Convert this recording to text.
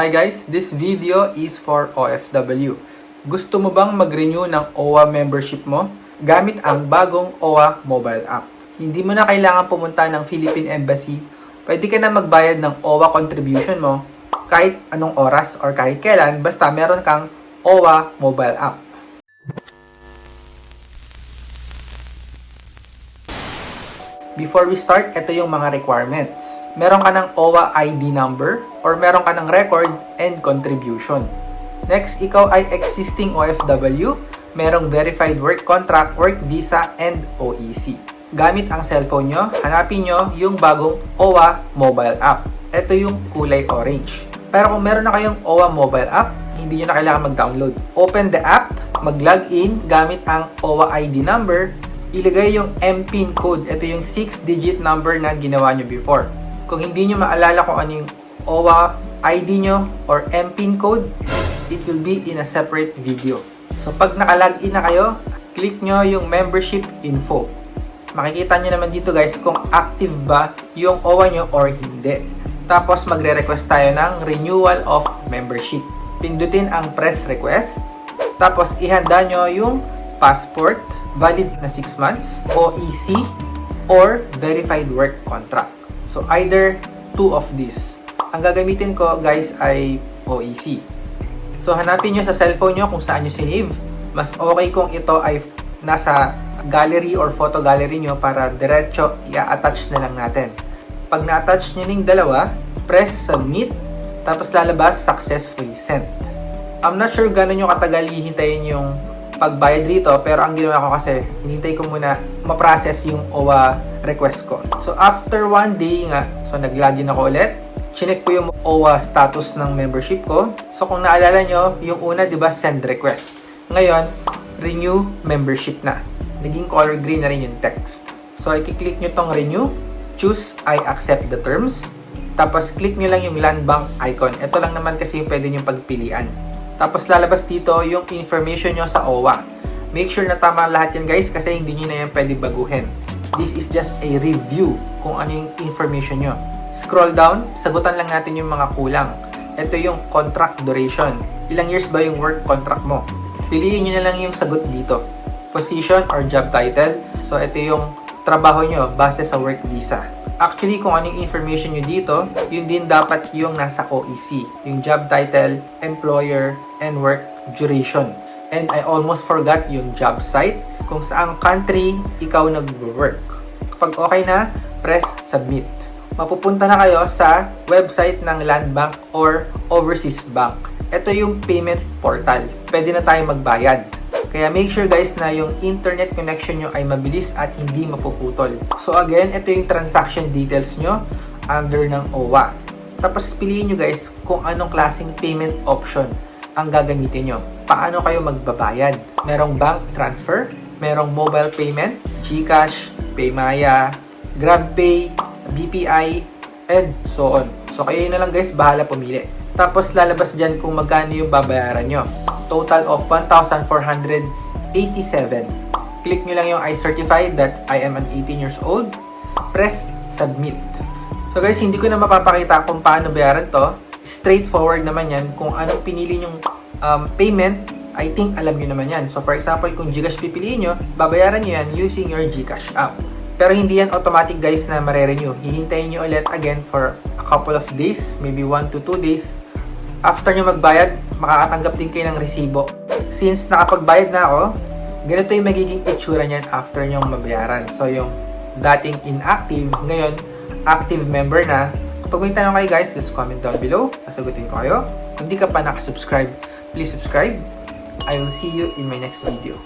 Hi guys, this video is for OFW. Gusto mo bang mag-renew ng OWA membership mo gamit ang bagong OWA mobile app? Hindi mo na kailangan pumunta ng Philippine Embassy. Pwede ka na magbayad ng OWA contribution mo kahit anong oras or kahit kailan basta meron kang OWA mobile app. Before we start, ito yung mga requirements. Meron ka ng OWA ID number or meron ka ng record and contribution. Next, ikaw ay existing OFW, merong verified work contract, work visa, and OEC. Gamit ang cellphone nyo, hanapin nyo yung bagong OWA mobile app. Ito yung kulay orange. Pero kung meron na kayong OWA mobile app, hindi nyo na kailangan mag-download. Open the app, mag-login gamit ang OWA ID number, ilagay yung MPIN code. Ito yung 6-digit number na ginawa nyo before. Kung hindi nyo maalala kung ano yung OWA ID nyo or MPIN code, it will be in a separate video. So pag nakalagin na kayo, click nyo yung membership info. Makikita nyo naman dito guys kung active ba yung OWA nyo or hindi. Tapos magre-request tayo ng renewal of membership. Pindutin ang press request. Tapos ihanda nyo yung passport, valid na 6 months, OEC, or verified work contract. So either two of these. Ang gagamitin ko guys ay OEC. So hanapin nyo sa cellphone nyo kung saan nyo sinave. Mas okay kung ito ay nasa gallery or photo gallery nyo para diretso i-attach na lang natin. Pag na-attach nyo ning dalawa, press submit, tapos lalabas successfully sent. I'm not sure gano'n nyo katagal hihintayin yung pagbayad dito, pero ang ginawa ko kasi, hinintay ko muna ma-process yung OWA request ko. So, after 1 day nga, so nag-login ako ulit, chinek ko yung OWA status ng membership ko. So, kung naalala nyo, yung una, di ba, send request. Ngayon, renew membership na. Naging color green na rin yung text. So, i-click nyo tong renew, choose I accept the terms, tapos click nyo lang yung land bank icon. Ito lang naman kasi yung pwede nyo pagpilian. Tapos lalabas dito yung information nyo sa OWA. Make sure na tama lahat yan guys kasi hindi nyo na yan pwede baguhin. This is just a review kung ano yung information nyo. Scroll down, sagutan lang natin yung mga kulang. Ito yung contract duration. Ilang years ba yung work contract mo? Piliin nyo na lang yung sagot dito. Position or job title. So ito yung trabaho nyo base sa work visa. Actually, kung ano yung information nyo dito, yun din dapat yung nasa OEC. Yung job title, employer, and work duration. And I almost forgot yung job site, kung saang country ikaw nag-work. Kapag okay na, press submit. Mapupunta na kayo sa website ng Land Bank or Overseas Bank. Ito yung payment portal. Pwede na tayo magbayad. Kaya make sure guys na yung internet connection nyo ay mabilis at hindi mapuputol. So again, ito yung transaction details nyo under ng OWA. Tapos piliin nyo guys kung anong klaseng payment option ang gagamitin nyo. Paano kayo magbabayad? Merong bank transfer, merong mobile payment, GCash, Paymaya, GrabPay, BPI, and so on. So kayo na lang guys, bahala pumili. Tapos lalabas dyan kung magkano yung babayaran nyo. Total of 1,487. Click nyo lang yung I certify that I am an 18 years old. Press submit. So guys, hindi ko na mapapakita kung paano bayaran to. Straightforward naman yan. Kung anong pinili nyong payment, I think alam nyo naman yan. So for example, kung GCash pipiliin nyo, babayaran nyo yan using your GCash app. Pero hindi yan automatic guys na mare-renew. Hihintayin nyo ulit again for a couple of days, maybe 1 to 2 days. After nyo magbayad, makakatanggap din kayo ng resibo. Since nakapagbayad na ako, ganito yung magiging itsura niyan after nyong mabayaran. So yung dating inactive, ngayon active member na. Kapag may tanong kayo guys, just comment down below. Sasagutin ko kayo. Kung di ka pa nakasubscribe, please subscribe. I will see you in my next video.